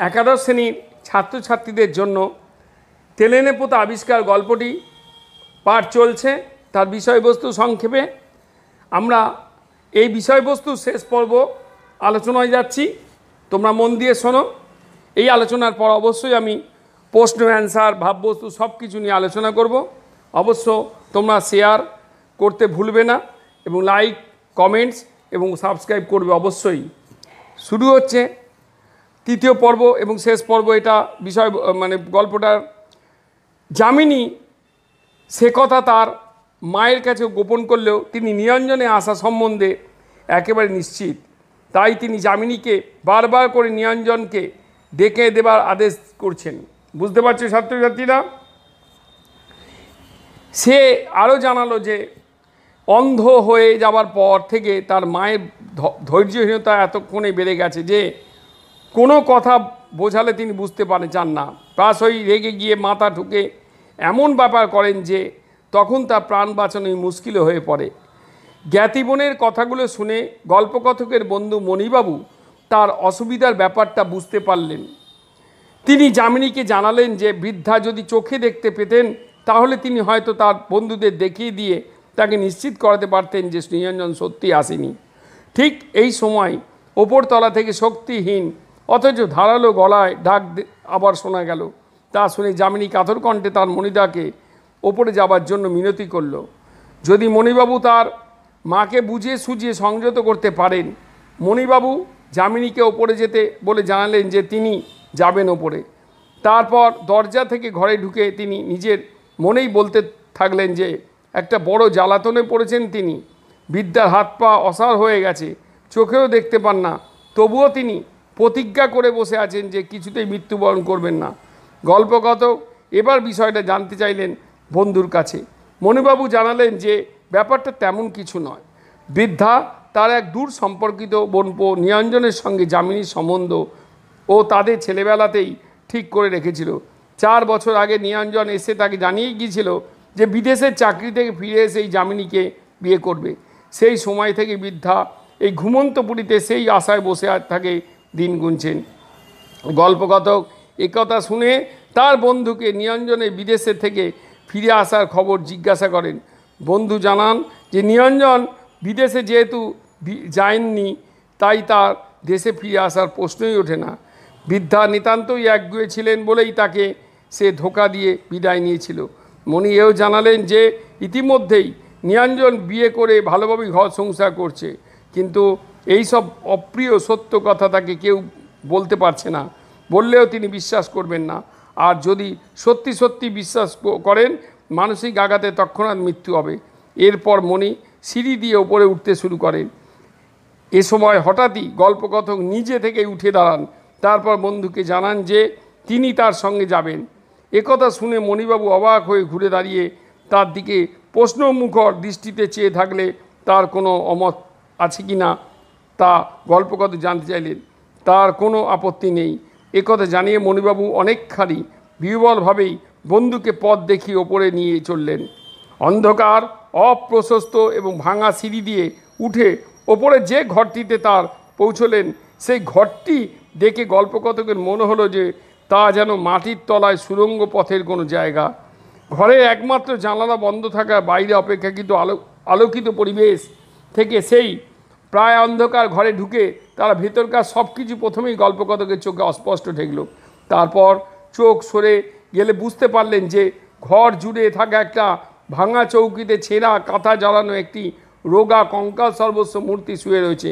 একাদশ শ্রেণীর ছাত্রছাত্রীদের জন্য তেলেনে পোতা আবিষ্কার গল্পটি পাঠ চলছে। তার বিষয়বস্তু সংক্ষেপে আমরা এই বিষয়বস্তু শেষ পর্ব আলোচনায় যাচ্ছি। তোমরা মন দিয়ে শোনো। এই আলোচনার পর অবশ্যই আমি প্রশ্ন অ্যান্সার ভাববস্তু সব কিছু নিয়ে আলোচনা করব। অবশ্য তোমরা শেয়ার করতে ভুলবে না এবং লাইক কমেন্টস এবং সাবস্ক্রাইব করবে অবশ্যই। শুরু হচ্ছে তৃতীয় পর্ব এবং শেষ পর্ব। এটা বিষয় গল্পটার যামিনী সে কথা তার মায়ের কাছে গোপন করলেও তিনি নিরঞ্জনে আসা সম্বন্ধে একেবারে নিশ্চিত। তাই তিনি যামিনীকে বারবার করে নিরঞ্জনকে ডেকে দেবার আদেশ করছেন। বুঝতে পারছো ছাত্রছাত্রীরা? সে আরও জানালো যে অন্ধ হয়ে যাবার পর থেকে তার মায়ের ধৈর্যহীনতা এতক্ষণে বেড়ে গেছে যে কোনো কথা বোঝালে তিনি বুঝতে চান না। প্রায়শই রেগে গিয়ে মাথা ঠুকে এমন ব্যাপার করেন যে তখন তার প্রাণ বাঁচানোই মুশকিল হয়ে পড়ে। জ্ঞাতিবনের কথাগুলো শুনে গল্পকথকের বন্ধু মণিবাবু তার অসুবিধার ব্যাপারটা বুঝতে পারলেন। তিনি যামিনীকে জানালেন যে বৃদ্ধা যদি চোখে দেখতে পেতেন তাহলে তিনি হয়তো তার বন্ধুদের দেখিয়ে দিয়ে তাকে নিশ্চিত করাতে পারতেন যে নিরঞ্জন সত্যি আসেনি। ঠিক এই সময় ওপরতলা থেকে শক্তিহীন অথচ ধারালো গলায় ডাক আবার শোনা গেল। তা শুনে যামিনী কাতর কণ্ঠে তার মণিদাকে ওপরে যাবার জন্য মিনতি করল। যদি মণিবাবু তার মাকে বুঝিয়ে সুঝিয়ে সংযত করতে পারেন। মণিবাবু যামিনীকে ওপরে যেতে বলে জানালেন যে তিনি যাবেন ওপরে। তারপর দরজা থেকে ঘরে ঢুকে তিনি নিজের মনেই বলতে থাকলেন যে একটা বড় জ্বালাতনে পড়েছেন তিনি। বিদ্যার হাত পা অসাড় হয়ে গেছে, চোখেও দেখতে পান না, তবুও তিনি প্রতিজ্ঞা করে বসে আছেন যে কিছুতেই মৃত্যুবরণ করবেন না। গল্পকথক এবার বিষয়টা জানতে চাইলেন বন্ধুর কাছে। মণিবাবু জানালেন যে ব্যাপারটা তেমন কিছু নয়। বৃদ্ধা তার এক দূর সম্পর্কিত বোনপো নিরঞ্জনের সঙ্গে যামিনীর সম্বন্ধ ও তাদের ছেলেবেলাতেই ঠিক করে রেখেছিল। 4 বছর আগে নিরঞ্জন এসে তাকে জানিয়ে গিয়েছিল যে বিদেশের চাকরি থেকে ফিরে এসে এই যামিনীকে বিয়ে করবে। সেই সময় থেকে বৃদ্ধা এই ঘুমন্তপুরীতে সেই আশায় বসে থাকে, দিন গুনছেন। গল্পকথক একথা শুনে তার বন্ধুকে নিরঞ্জনের বিদেশের থেকে ফিরে আসার খবর জিজ্ঞাসা করেন। বন্ধু জানান যে নিরঞ্জন বিদেশে যেহেতু যায়নি তাই তার দেশে ফিরে আসার প্রশ্নই ওঠে না। বৃদ্ধা নিতান্তই একগুঁয়ে ছিলেন বলেই তাকে সে ধোঁকা দিয়ে বিদায় নিয়েছিল। মণি এও জানালেন যে ইতিমধ্যেই নিরঞ্জন বিয়ে করে ভালোভাবেই ঘর সংসার করছে, কিন্তু এই সব অপ্রিয় সত্য কথা তাকে কেউ বলতে পারছে না। বললেও তিনি বিশ্বাস করবেন না। আর যদি সত্যি সত্যি বিশ্বাস করেন মানসিক আঘাতে তৎক্ষণাৎ মৃত্যু হবে। এরপর মণি সিঁড়ি দিয়ে ওপরে উঠতে শুরু করেন। এ সময় হঠাৎই গল্পকথক নিজে থেকে উঠে দাঁড়ান। তারপর বন্ধুকে জানান যে তিনি তার সঙ্গে যাবেন। একথা শুনে মণিবাবু অবাক হয়ে ঘুরে দাঁড়িয়ে তার দিকে প্রশ্নমুখর দৃষ্টিতে চেয়ে থাকলে তার কোনো অমত আছে কি না তা গল্পকথক জানতে চাইলেন। তার কোনো আপত্তি নেই। একথা জানিয়ে মণিবাবু অনেকখানি বিহ্বলভাবেই বন্ধুকে পথ দেখিয়ে ওপরে নিয়ে চললেন। অন্ধকার অপ্রশস্ত এবং ভাঙা সিঁড়ি দিয়ে উঠে ওপরে যে ঘরটিতে তার পৌঁছলেন সেই ঘরটি দেখে গল্পকথকের মনে হলো যে তা যেন মাটির তলায় সুড়ঙ্গ পথের কোনো জায়গা। ঘরের একমাত্র জানালা বন্ধ থাকা বাইরে অপেক্ষাকৃত আলোকিত পরিবেশ থেকে সেই প্রায় অন্ধকার ঘরে ঢুকে তারা ভেতরকার সব কিছু প্রথমেই গল্পকথকের চোখে অস্পষ্ট ঠেকল। তারপর চোখ সরে গেলে বুঝতে পারলেন যে ঘর জুড়ে থাকা একটা ভাঙা চৌকিতে ছেঁড়া কাঁথা জ্বালানো একটি রোগা কঙ্কাল সর্বস্ব মূর্তি শুয়ে রয়েছে।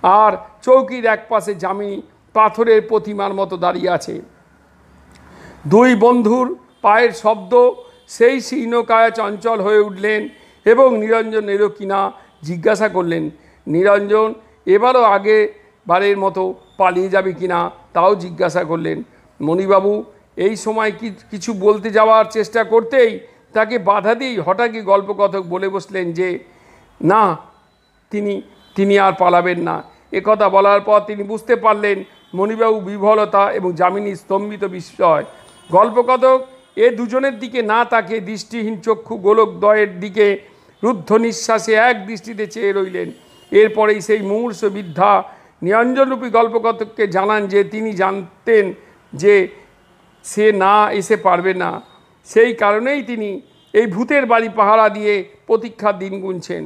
আর চৌকির একপাশে যামিনী পাথরের প্রতিমার মতো দাঁড়িয়ে আছে। দুই বন্ধুর পায়ের শব্দ সেই শীর্ণকায় চঞ্চল হয়ে উঠলেন এবং নিরঞ্জন এলো কিনা জিজ্ঞাসা করলেন। নিরঞ্জন এবারও আগেবারের মতো পালিয়ে যাবে কিনা তাও জিজ্ঞাসা করলেন। মণিবাবু এই সময় কিছু বলতে যাওয়ার চেষ্টা করতেই তাকে বাধা দিয়েই হঠাৎই গল্পকথক বলে বসলেন যে না, তিনি আর পালাবেন না। একথা বলার পর তিনি বুঝতে পারলেন মণিবাবু বিহ্বলতা এবং যামিনীর স্তম্ভিত বিস্ময়। গল্পকথক এ দুজনের দিকে না তাকে দৃষ্টিহীন চক্ষু গোলকদ্বয়ের দিকে রুদ্ধ নিঃশ্বাসে এক দৃষ্টিতে চেয়ে রইলেন। এরপরেই সেই মুমূর্ষু বৃদ্ধা নিরঞ্জনরূপী গল্পকথককে জানান যে তিনি জানতেন যে সে না এসে পারবে না, সেই কারণেই তিনি এই ভূতের বাড়ি পাহারা দিয়ে প্রতীক্ষার দিন গুনছেন।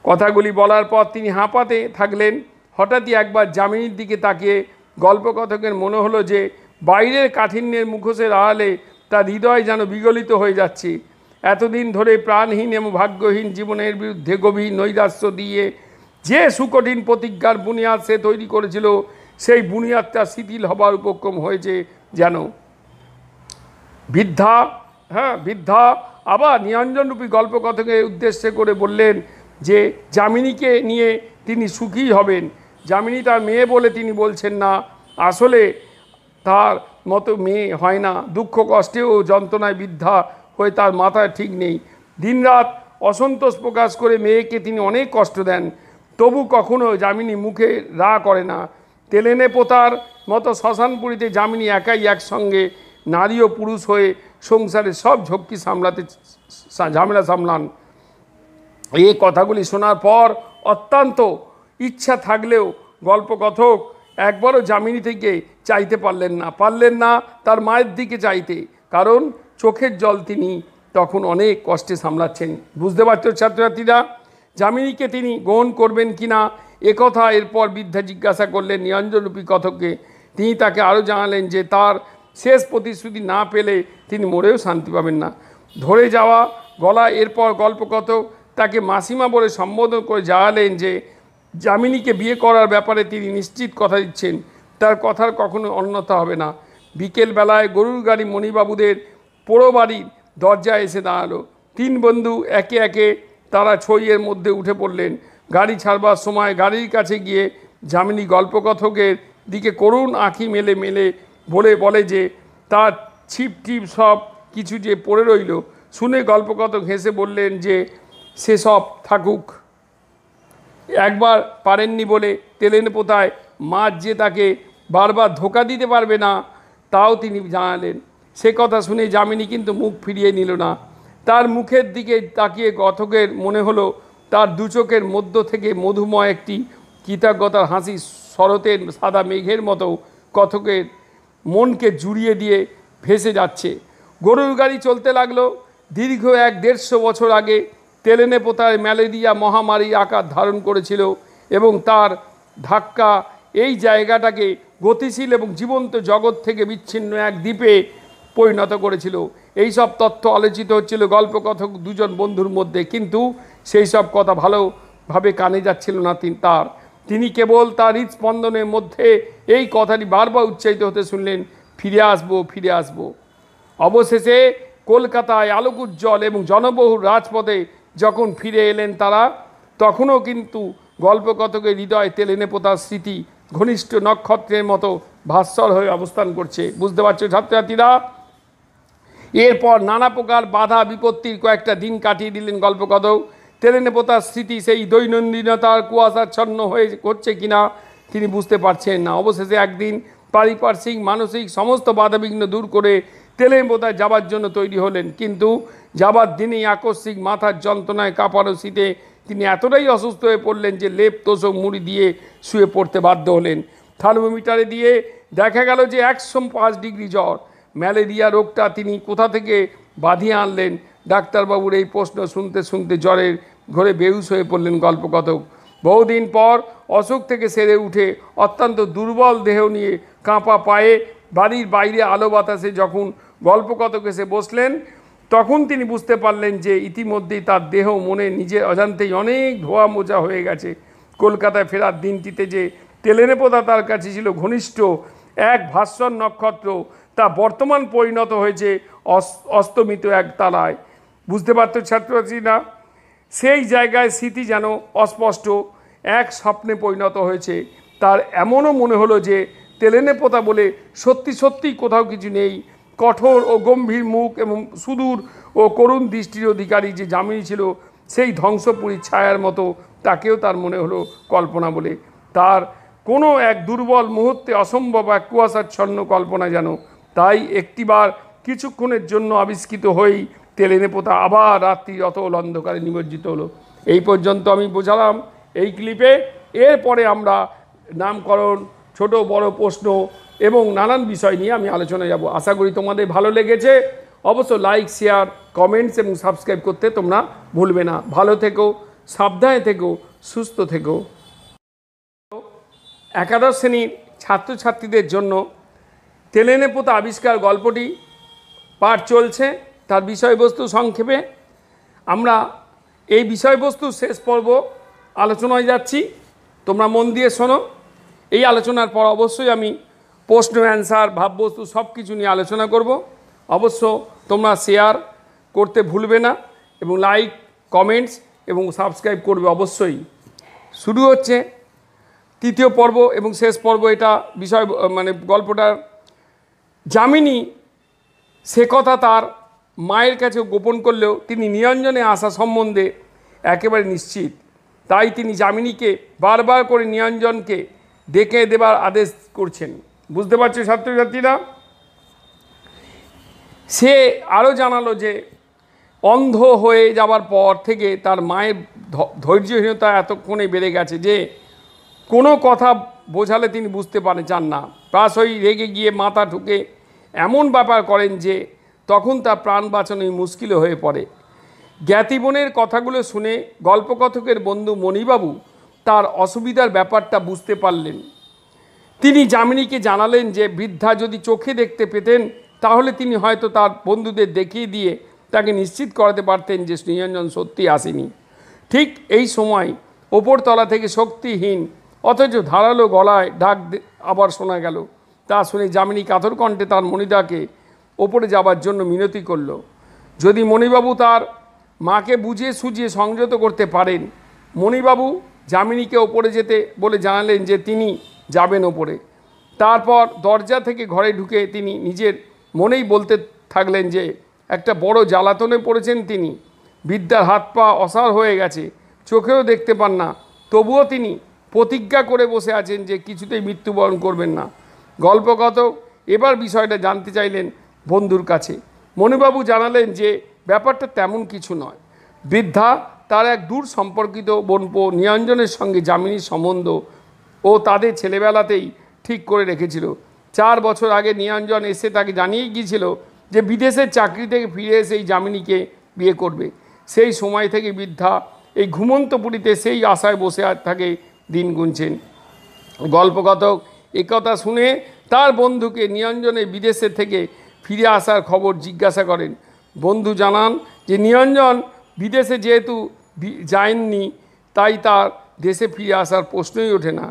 কথাগুলি বলার পর তিনি হাঁপাতে থাকলেন। হঠাৎই একবার যামিনীর দিকে তাকিয়ে গল্পকথকের মনে হলো যে বাইরের কাঠিন্যের মুখোশের আড়ালে তার হৃদয় যেন বিগলিত হয়ে যাচ্ছে। এতদিন ধরে প্রাণহীন এবং ভাগ্যহীন জীবনের বিরুদ্ধে গভীর নৈরাশ্য দিয়ে যে সুকঠিন প্রতিজ্ঞার বুনিয়াদ সে তৈরি করেছিল, সেই বুনিয়াদটা শিথিল হবার উপক্রম হয়েছে যেন। বৃদ্ধা আবার নিরঞ্জনরূপী গল্পকথকের উদ্দেশ্যে করে বললেন যে যামিনীকে নিয়ে তিনি সুখী হবেন। যামিনী তার মেয়ে বলে তিনি বলছেন না, আসলে তার মতো মেয়ে হয় না। দুঃখ কষ্টে ও যন্ত্রণায় বৃদ্ধা হয়ে তার মাথায় ঠিক নেই। দিনরাত অসন্তোষ প্রকাশ করে মেয়েকে তিনি অনেক কষ্ট দেন, তবু কখনো যামিনী মুখে রা করে না। তেলেনে পোতার মতো শ্মশানপুরীতে যামিনী একাই একসঙ্গে নারী ও পুরুষ হয়ে সংসারের সব ঝক্কি ঝামেলা সামলান। এই কথাগুলি শোনার পর অত্যন্ত ইচ্ছা থাকলেও গল্পকথক একবারও যামিনী থেকে চাইতে পারলেন না তার মায়ের দিকে চাইতে, কারণ চোখের জল তিনি তখন অনেক কষ্টে সামলাচ্ছেন। বুঝতে পারছো ছাত্রছাত্রীরা, যামিনীকে তিনি গ্রহণ করবেন কিনা একথা এরপর বৃদ্ধা জিজ্ঞাসা করলেন নিরঞ্জনরূপী কথককে। তিনি তাকে আরও জানালেন যে তার শেষ প্রতিশ্রুতি না পেলে তিনি মরেও শান্তি পাবেন না। ধরে যাওয়া গলা এরপর গল্পকথক তাকে মাসিমা বলে সম্বোধন করে জানালেন যে যামিনীকে বিয়ে করার ব্যাপারে তিনি নিশ্চিত কথা দিচ্ছেন, তার কথার কখনো অন্যথা হবে না। বিকেলবেলায় গরুর গাড়ি মণিবাবুদের পোড়ো বাড়ির দরজায় এসে দাঁড়ালো। তিন বন্ধু একে একে তারা ছইয়ের মধ্যে উঠে পড়লেন। গাড়ি ছাড়বার সময় গাড়ির কাছে গিয়ে যামিনী গল্পকথকের দিকে করুণ আঁখি মেলে বলে যে তার ছিপ টিপ সব কিছু যে পড়ে রইল। শুনে গল্পকথক হেসে বললেন যে সেসব থাকুক, একবার পারেননি বলে তেলেনে পোতায় মাছ যে তাকে বারবার ধোকা দিতে পারবে না তাও তিনি জানালেন। সে কথা শুনে যামিনী কিন্তু মুখ ফিরিয়ে নিল না। তার মুখের দিকে তাকিয়ে কথকের মনে হলো তার দু চোখের মধ্য থেকে মধুময় একটি কৃতজ্ঞতার হাসি শরতের সাদা মেঘের মতো কথকের মনকে জুড়িয়ে দিয়ে ভেসে যাচ্ছে। গরুর গাড়ি চলতে লাগলো। দীর্ঘ 150 বছর আগে তেলেনে পোতায় ম্যালেরিয়া মহামারী আকার ধারণ করেছিল এবং তার ধাক্কা এই জায়গাটাকে গতিশীল এবং জীবন্ত জগৎ থেকে বিচ্ছিন্ন এক দ্বীপে পরিণত করেছিল। এই সব তথ্য আলোচিত হচ্ছিল গল্পকথক দুজন বন্ধুর মধ্যে, কিন্তু সেই সব কথা ভালোভাবে কানে যাচ্ছিল না তিনি কেবল তার হৃদস্পন্দনের মধ্যে এই কথাটি বারবার উচ্চারিত হতে শুনলেন, ফিরে আসবো। অবশেষে কলকাতায় আলোকোজ্জ্বল এবং জনবহুল রাজপথে যখন ফিরে এলেন তারা, তখনও কিন্তু গল্পকথকের হৃদয় তেলেনে পোতার স্মৃতি ঘনিষ্ঠ নক্ষত্রের মতো ভাস্বর হয়ে অবস্থান করছে। বুঝতে পারছো ছাত্রছাত্রীরা? এরপর নানা প্রকার বাধা বিপত্তির কয়েকটা দিন কাটিয়ে দিলেন গল্পকথক। তেলেনে পোতার স্মৃতি সেই দৈনন্দিনতার কুয়াশাচ্ছন্ন হচ্ছে কিনা তিনি বুঝতে পারছেন না। অবশেষে একদিন পারিপার্শ্বিক মানসিক সমস্ত বাধাবিঘ্ন দূর করে তেলেনে পোতায় যাবার জন্য তৈরি হলেন, কিন্তু যাবার দিনেই আকস্মিক মাথার যন্ত্রণায় কাঁপানো শীতে তিনি এতটাই অসুস্থ হয়ে পড়লেন যে লেপ তোষক মুড়ি দিয়ে শুয়ে পড়তে বাধ্য হলেন। থার্মোমিটারে দিয়ে দেখা গেল যে 105 ডিগ্রি জ্বর। ম্যালেরিয়া রোগটা তিনি কোথা থেকে বাঁধিয়ে আনলেন? ডাক্তারবাবুর এই প্রশ্ন শুনতে শুনতে জ্বরের ঘরে বেহুশ হয়ে পড়লেন গল্পকথক। বহুদিন পর অসুখ থেকে সেরে উঠে অত্যন্ত দুর্বল দেহ নিয়ে কাঁপা পায়ে বাড়ির বাইরে আলো বাতাসে যখন গল্পকথক এসে বসলেন, তখন তিনি বুঝতে পারলেন যে ইতিমধ্যেই তার দেহ মনে নিজের অজান্তেই অনেক ধোয়া মোজা হয়ে গেছে। কলকাতায় ফেরার দিনটিতে যে তেলেনে পোতা তার কাছে ছিল ঘনিষ্ঠ এক ভাস্বর নক্ষত্র, তা বর্তমান পরিণত হয়েছে অস্তমিত এক তারায়। বুঝতে পারতো ছাত্রছাত্রীরা? সেই জায়গায় স্মৃতি যেন অস্পষ্ট এক স্বপ্নে পরিণত হয়েছে। তার এমনও মনে হলো যে তেলেনে পোতা বলে সত্যি কোথাও কিছু নেই। কঠোর ও গম্ভীর মুখ এবং সুদূর ও করুণ দৃষ্টির অধিকারী যে যামিনী ছিল, সেই ধ্বংসপুরীর ছায়ার মতো তাকেও তার মনে হলো কল্পনা বলে। তার কোনো এক দুর্বল মুহূর্তে অসম্ভব এক কুয়াশাচ্ছন্ন কল্পনা যেন। তাই একটিবার কিছুক্ষণের জন্য আবিষ্কৃত হয়েই তেলেনে পোতা আবার রাত্রির অতল অন্ধকারে নিমজ্জিত হলো। এই পর্যন্ত আমি বোঝালাম এই ক্লিপে। এরপরে আমরা নামকরণ, ছোট বড় প্রশ্ন এবং নানান বিষয় নিয়ে আমি আলোচনায় যাব। আশা করি তোমাদের ভালো লেগেছে। অবশ্য লাইক, শেয়ার, কমেন্টস এবং সাবস্ক্রাইব করতে তোমরা ভুলবে না। ভালো থেকো, সাবধানে থেকো, সুস্থ থেকো। একাদশ শ্রেণীর ছাত্রছাত্রীদের জন্য তেলেনেপোতা আবিষ্কার গল্পটি পাঠ চলছে। তার বিষয়বস্তু সংক্ষেপে আমরা এই বিষয়বস্তু শেষ পর্ব আলোচনায় যাচ্ছি। তোমরা মন দিয়ে শোনো। এই আলোচনার পর অবশ্যই আমি প্রশ্ন, অ্যান্সার, ভাববস্তু সব কিছু নিয়ে আলোচনা করব। অবশ্য তোমরা শেয়ার করতে ভুলবে না এবং লাইক, কমেন্টস এবং সাবস্ক্রাইব করবে অবশ্যই। শুরু হচ্ছে তৃতীয় পর্ব এবং শেষ পর্ব। এটা বিষয় গল্পটার যামিনী সে কথা তার মায়ের কাছে গোপন করলেও তিনি নিরঞ্জনে আসা সম্বন্ধে একেবারে নিশ্চিত। তাই তিনি যামিনীকে বারবার করে নিরঞ্জনকে ডেকে দেবার আদেশ করছেন। বুঝতে পারছো ছাত্রছাত্রীরা? সে আরও জানালো যে অন্ধ হয়ে যাবার পর থেকে তার মায়ের ধৈর্যহীনতা এতক্ষণে বেড়ে গেছে যে কোনো কথা বোঝালে তিনি বুঝতে চান না। প্রায়শই রেগে গিয়ে মাথা ঠুকে এমন ব্যাপার করেন যে তখন তার প্রাণ বাঁচানোই মুশকিল হয়ে পড়ে। জ্ঞাতিবনের কথাগুলো শুনে গল্পকথকের বন্ধু মণিবাবু তার অসুবিধার ব্যাপারটা বুঝতে পারলেন। তিনি যামিনীকে জানালেন যে বৃদ্ধা যদি চোখে দেখতে পেতেন তাহলে তিনি হয়তো তার বন্ধুদের দেখিয়ে দিয়ে তাকে নিশ্চিত করাতে পারতেন যে নিরঞ্জন সত্যি আসেনি। ঠিক এই সময় ওপরতলা থেকে শক্তিহীন অথচ ধারালো গলায় ডাক আবার শোনা গেল। তা শুনে যামিনী কাতর কণ্ঠে তার মণিদাকে ওপরে যাবার জন্য মিনতি করল। যদি মণিবাবু তার মাকে বুঝিয়ে সুঝিয়ে সংযত করতে পারেন। মণিবাবু যামিনীকে ওপরে যেতে বলে জানালেন যে তিনি যাবেন ওপরে। তারপর দরজা থেকে ঘরে ঢুকে তিনি নিজের মনেই বলতে থাকলেন যে একটা বড় জ্বালাতনে পড়েছেন তিনি। বিদ্যার হাত পা অসাড় হয়ে গেছে, চোখেও দেখতে পান না, তবুও তিনি প্রতিজ্ঞা করে বসে আছেন যে কিছুতেই মৃত্যুবরণ করবেন না। গল্পকথক এবার বিষয়টা জানতে চাইলেন বন্ধুর কাছে। মণিবাবু জানালেন যে ব্যাপারটা তেমন কিছু নয়। বৃদ্ধা তার এক দূর সম্পর্কিত বোনপো নিরঞ্জনের সঙ্গে যামিনীর সম্বন্ধ ও তাদের ছেলেবেলাতেই ঠিক করে রেখেছিল। 4 বছর আগে নিরঞ্জন এসে তাকে জানিয়ে গিয়েছিল যে বিদেশের চাকরি থেকে ফিরে এসে এই যামিনীকে বিয়ে করবে। সেই সময় থেকে বৃদ্ধা এই ঘুমন্তপুরীতে সেই আশায় বসে থাকে, দিন গুনছেন। গল্পকথক একথা শুনে তার বন্ধুকে নিরঞ্জনের বিদেশের থেকে ফিরে আসার খবর জিজ্ঞাসা করেন। বন্ধু জানান যে নিরঞ্জন বিদেশে যেহেতু যায়নি তাই তার দেশে ফিরে আসার প্রশ্নই ওঠে না।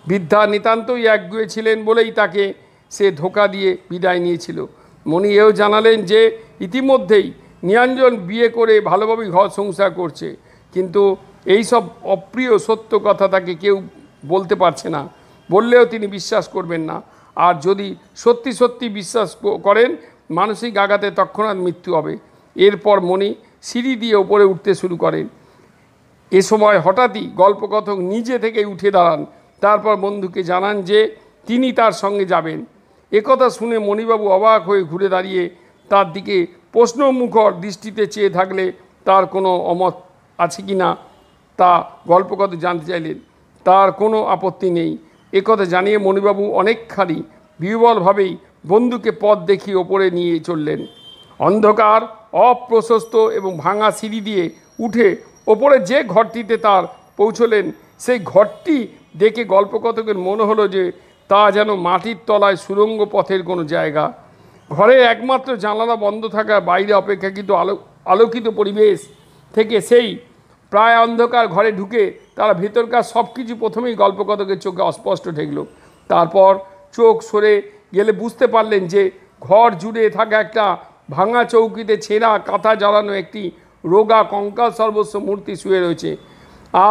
বৃদ্ধা নিতান্তই একগুঁয়ে ছিলেন বলেই তাকে সে ধোঁকা দিয়ে বিদায় নিয়েছিল। মণি এও জানালেন যে ইতিমধ্যেই নিরঞ্জন বিয়ে করে ভালোভাবেই ঘর সংসার করছে, কিন্তু এই সব অপ্রিয় সত্য কথা তাকে কেউ বলতে পারছে না। বললেও তিনি বিশ্বাস করবেন না। আর যদি সত্যি সত্যি বিশ্বাস করেন মানসিক আঘাতে তৎক্ষণাৎ মৃত্যু হবে। এরপর মণি সিঁড়ি দিয়ে ওপরে উঠতে শুরু করেন। এ সময় হঠাৎই গল্পকথক নিজে থেকে উঠে দাঁড়ান। তারপর বন্ধুকে জানান যে তিনি তার সঙ্গে যাবেন। একথা শুনে মণিবাবু অবাক হয়ে ঘুরে দাঁড়িয়ে তার দিকে প্রশ্নমুখর দৃষ্টিতে চেয়ে থাকলে তার কোনো অমত আছে কি না তা গল্পকথক জানতে চাইলেন। তার কোনো আপত্তি নেই। একথা জানিয়ে মণিবাবু অনেকখানি বিহ্বলভাবেই বন্ধুকে পথ দেখিয়ে ওপরে নিয়ে চললেন। অন্ধকার, অপ্রশস্ত এবং ভাঙা সিঁড়ি দিয়ে উঠে ওপরে যে ঘরটিতে তার পৌঁছলেন সেই ঘরটি দেখে গল্পকথকের মনে হলো যে তা যেন মাটির তলায় সুড়ঙ্গ পথের কোনো জায়গা। ঘরের একমাত্র জানালা বন্ধ থাকা বাইরে অপেক্ষাকৃত আলোকিত পরিবেশ থেকে সেই প্রায় অন্ধকার ঘরে ঢুকে তারা ভেতরকার সব কিছু প্রথমেই গল্পকথকের চোখে অস্পষ্ট ঠেকল। তারপর চোখ সরে গেলে বুঝতে পারলেন যে ঘর জুড়ে থাকা একটা ভাঙা চৌকিতে ছেঁড়া কাঁথা জ্বালানো একটি রোগা কঙ্কাল সর্বস্ব মূর্তি শুয়ে রয়েছে।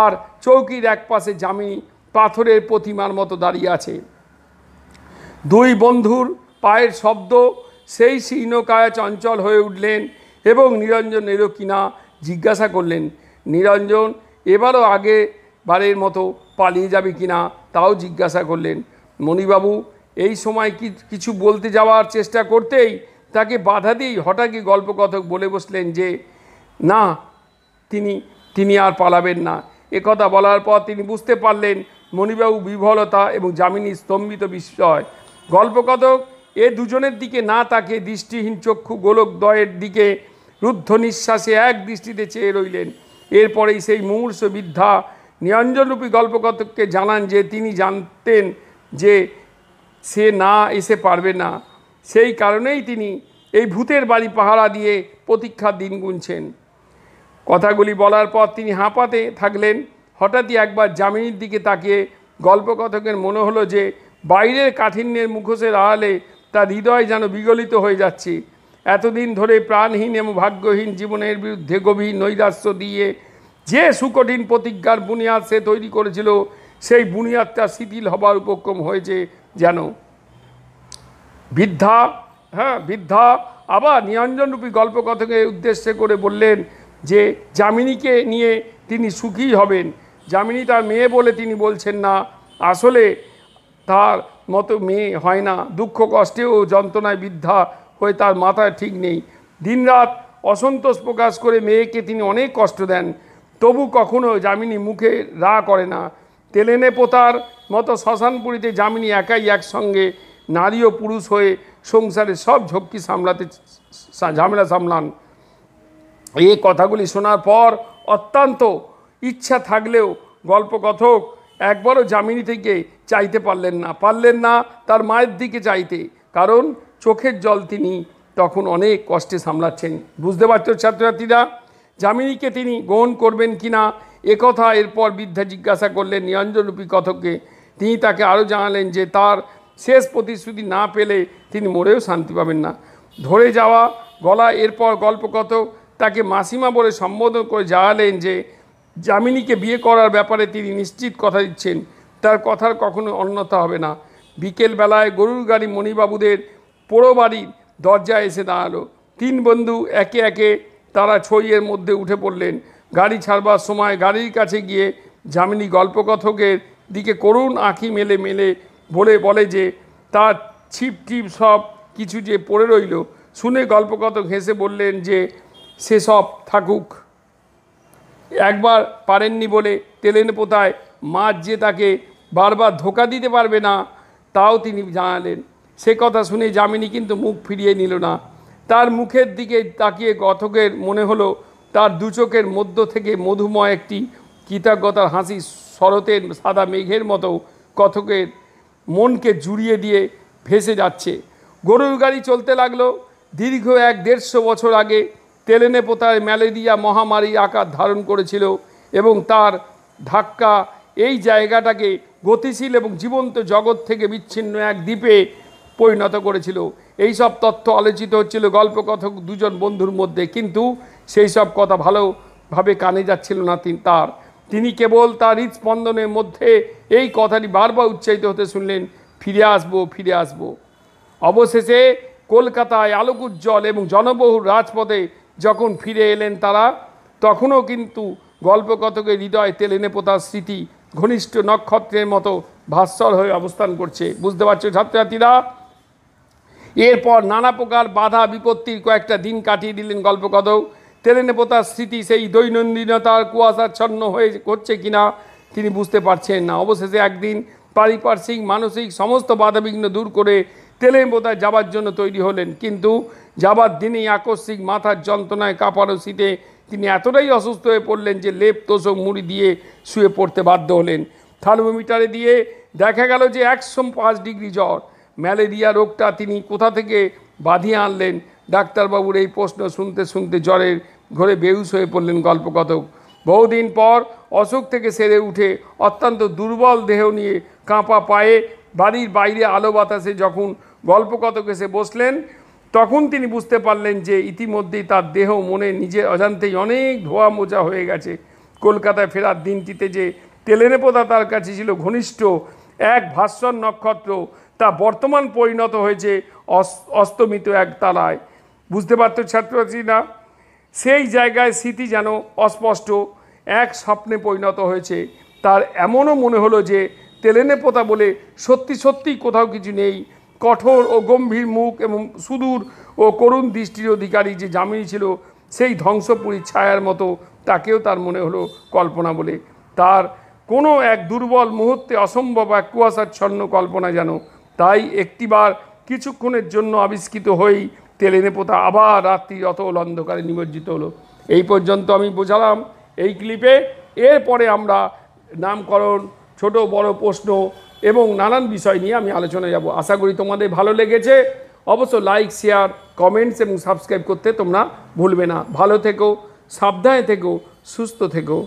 আর চৌকির একপাশে যামিনী পাথরের প্রতিমার মতো দাঁড়িয়ে আছে। দুই বন্ধুর পায়ের শব্দ সেই শীর্ণকায়া চঞ্চল হয়ে উঠলেন এবং নিরঞ্জনেরও কিনা জিজ্ঞাসা করলেন। নিরঞ্জন এবারও আগেবারের মতো পালিয়ে যাবে কিনা তাও জিজ্ঞাসা করলেন। মণিবাবু এই সময় কিছু বলতে যাওয়ার চেষ্টা করতেই তাকে বাধা দিয়েই হঠাৎই গল্পকথক বলে বসলেন যে না, তিনি আর পালাবেন না। একথা বলার পর তিনি বুঝতে পারলেন মণিবাবু বিহ্বলতা এবং যামিনী স্তম্ভিত বিস্ময়। গল্পকথক এ দুজনের দিকে না তাকে দৃষ্টিহীন চক্ষু গোলকদ্বয়ের দিকে রুদ্ধ নিঃশ্বাসে এক দৃষ্টিতে চেয়ে রইলেন। এরপরেই সেই মুমূর্ষু বৃদ্ধা নিরঞ্জনরূপী গল্পকথককে জানান যে তিনি জানতেন যে সে না এসে পারবে না, সেই কারণেই তিনি এই ভূতের বাড়ি পাহারা দিয়ে প্রতীক্ষার দিন গুনছেন। কথাগুলি বলার পর তিনি হাঁপাতে থাকলেন। হঠাৎই একবার যামিনীর দিকে তাকিয়ে গল্পকথকের মনে হলো যে বাইরের কাঠিন্যের মুখোশের আড়ালে তার হৃদয় যেন বিগলিত হয়ে যাচ্ছে। এতদিন ধরে প্রাণহীন এবং ভাগ্যহীন জীবনের বিরুদ্ধে গভীর নৈরাশ্য দিয়ে যে সুকঠিন প্রতিজ্ঞার বুনিয়াদ সে তৈরি করেছিল, সেই বুনিয়াদটা শিথিল হবার উপক্রম হয়েছে যেন। বৃদ্ধা আবার নিরঞ্জনরূপী গল্পকথকে উদ্দেশ্যে করে বললেন যে যামিনীকে নিয়ে তিনি সুখী হবেন। যামিনী তার মেয়ে বলে তিনি বলছেন না, আসলে তার মতো মেয়ে হয় না। দুঃখ কষ্টে ও যন্ত্রণায় বৃদ্ধা হয়ে তার মাথায় ঠিক নেই। দিনরাত অসন্তোষ প্রকাশ করে মেয়েকে তিনি অনেক কষ্ট দেন, তবু কখনো যামিনী মুখে রা করে না। তেলেনে পোতার মতো শ্মশানপুরীতে যামিনী একাই একসঙ্গে নারী ও পুরুষ হয়ে সংসারে সব ঝক্কি ঝামেলা সামলান। এই কথাগুলি শোনার পর অত্যন্ত ইচ্ছা থাকলেও গল্পকথক একবারও যামিনী থেকে চাইতে পারলেন না তার মায়ের দিকে চাইতে, কারণ চোখের জল তিনি তখন অনেক কষ্টে সামলাচ্ছেন। বুঝতে পারছো ছাত্রছাত্রীরা, যামিনীকে তিনি গ্রহণ করবেন কিনা একথা এরপর বৃদ্ধা জিজ্ঞাসা করলেন নিরঞ্জনরূপী কথককে। তিনি তাকে আরও জানালেন যে তার শেষ প্রতিশ্রুতি না পেলে তিনি মরেও শান্তি পাবেন না। ধরে যাওয়া গলা এরপর গল্পকথক তাকে মাসিমা বলে সম্বোধন করে জানালেন যে যামিনীকে বিয়ে করার ব্যাপারে তিনি নিশ্চিত কথা দিচ্ছেন, তার কথার কখনো অন্যথা হবে না। বিকেলবেলায় গরুর গাড়ি মণিবাবুদের পোড়ো বাড়ির দরজায় এসে দাঁড়ালো। তিন বন্ধু একে একে তারা ছইয়ের মধ্যে উঠে পড়লেন। গাড়ি ছাড়বার সময় গাড়ির কাছে গিয়ে যামিনী গল্পকথকের দিকে করুণ আঁখি মেলে বলে যে তার ছিপ টিপ সব কিছু যে পড়ে রইল। শুনে গল্পকথক হেসে বললেন যে সেসব থাকুক, একবার পারেননি বলে তেলেনে পোতায় মাছ যে তাকে বারবার ধোকা দিতে পারবে না তাও তিনি জানালেন। সে কথা শুনে যামিনী কিন্তু মুখ ফিরিয়ে নিল না। তার মুখের দিকে তাকিয়ে কথকের মনে হলো তার দু চোখের মধ্য থেকে মধুময় একটি কৃতজ্ঞতার হাসি শরতের সাদা মেঘের মতো কথকের মনকে জুড়িয়ে দিয়ে ভেসে যাচ্ছে। গরুর গাড়ি চলতে লাগলো। দীর্ঘ 150 বছর আগে তেলেনে পোতায় ম্যালেরিয়া মহামারী আকার ধারণ করেছিল এবং তার ধাক্কা এই জায়গাটাকে গতিশীল এবং জীবন্ত জগৎ থেকে বিচ্ছিন্ন এক দ্বীপে পরিণত করেছিল। এই সব তথ্য আলোচিত হচ্ছিল গল্পকথক দুজন বন্ধুর মধ্যে, কিন্তু সেই সব কথা ভালোভাবে কানে যাচ্ছিল না তিনি কেবল তার হৃদস্পন্দনের মধ্যে এই কথাটি বারবার উচ্চারিত হতে শুনলেন, ফিরে আসবো। অবশেষে কলকাতায় আলোকোজ্জ্বল এবং জনবহুল রাজপথে যখন ফিরে এলেন তারা, তখনও কিন্তু গল্পকথকের হৃদয় তেলেনে পোতার স্মৃতি ঘনিষ্ঠ নক্ষত্রের মতো ভাস্বর হয়ে অবস্থান করছে। বুঝতে পারছো ছাত্রছাত্রীরা? এরপর নানা প্রকার বাধা বিপত্তির কয়েকটা দিন কাটিয়ে দিলেন গল্পকথক। তেলেনে পোতার স্মৃতি সেই দৈনন্দিনতার কুয়াশাচ্ছন্ন হচ্ছে কিনা তিনি বুঝতে পারছেন না। অবশেষে একদিন পারিপার্শ্বিক মানসিক সমস্ত বাধাবিঘ্ন দূর করে তেলেনে পোতায় যাবার জন্য তৈরি হলেন, কিন্তু যাবার দিনেই আকস্মিক মাথার যন্ত্রণায় কাঁপানো শীতে তিনি এতটাই অসুস্থ হয়ে পড়লেন যে লেপ তোষক মুড়ি দিয়ে শুয়ে পড়তে বাধ্য হলেন। থার্মোমিটারে দিয়ে দেখা গেল যে 105 ডিগ্রি জ্বর। ম্যালেরিয়া রোগটা তিনি কোথা থেকে বাঁধিয়ে আনলেন? ডাক্তারবাবুর এই প্রশ্ন শুনতে শুনতে জ্বরের ঘরে বেহুশ হয়ে পড়লেন গল্পকথক। বহুদিন পর অসুখ থেকে সেরে উঠে অত্যন্ত দুর্বল দেহ নিয়ে কাঁপা পায়ে বাড়ির বাইরে আলো বাতাসে যখন গল্পকথক এসে বসলেন, তখন তিনি বুঝতে পারলেন যে ইতিমধ্যেই তার দেহ মনে নিজের অজান্তেই অনেক ধোয়া মোজা হয়ে গেছে। কলকাতায় ফেরার দিনটিতে যে তেলেনে পোতা তার কাছে ছিল ঘনিষ্ঠ এক ভাস্বর নক্ষত্র, তা বর্তমান পরিণত হয়েছে অস্তমিত এক তারায়। বুঝতে পারতো ছাত্রছাত্রীরা? সেই জায়গায় স্মৃতি যেন অস্পষ্ট এক স্বপ্নে পরিণত হয়েছে। তার এমনও মনে হলো যে তেলেনে পোতা বলে সত্যি কোথাও কিছু নেই। কঠোর ও গম্ভীর মুখ এবং সুদূর ও করুণ দৃষ্টির অধিকারী যে যামিনী ছিল, সেই ধ্বংসপুরীর ছায়ার মতো তাকেও তার মনে হলো কল্পনা বলে। কোনো এক দুর্বল মুহূর্তে অসম্ভব এক কুয়াশাচ্ছন্ন কল্পনা যেন। তাই একটিবার কিছুক্ষণের জন্য আবিষ্কৃত হয়েই তেলেনে পোতা আবার রাত্রি অতল অন্ধকারে নিমজ্জিত হলো। এই পর্যন্ত আমি বোঝালাম এই ক্লিপে। এরপরে আমরা নামকরণ, ছোট বড় প্রশ্ন এবং নানান বিষয় নিয়ে আমি আলোচনায় যাব। আশা করি তোমাদের ভালো লেগেছে। অবশ্য লাইক, শেয়ার, কমেন্টস এবং সাবস্ক্রাইব করতে তোমরা ভুলবে না। ভালো থেকো, সাবধানে থেকো, সুস্থ থেকো।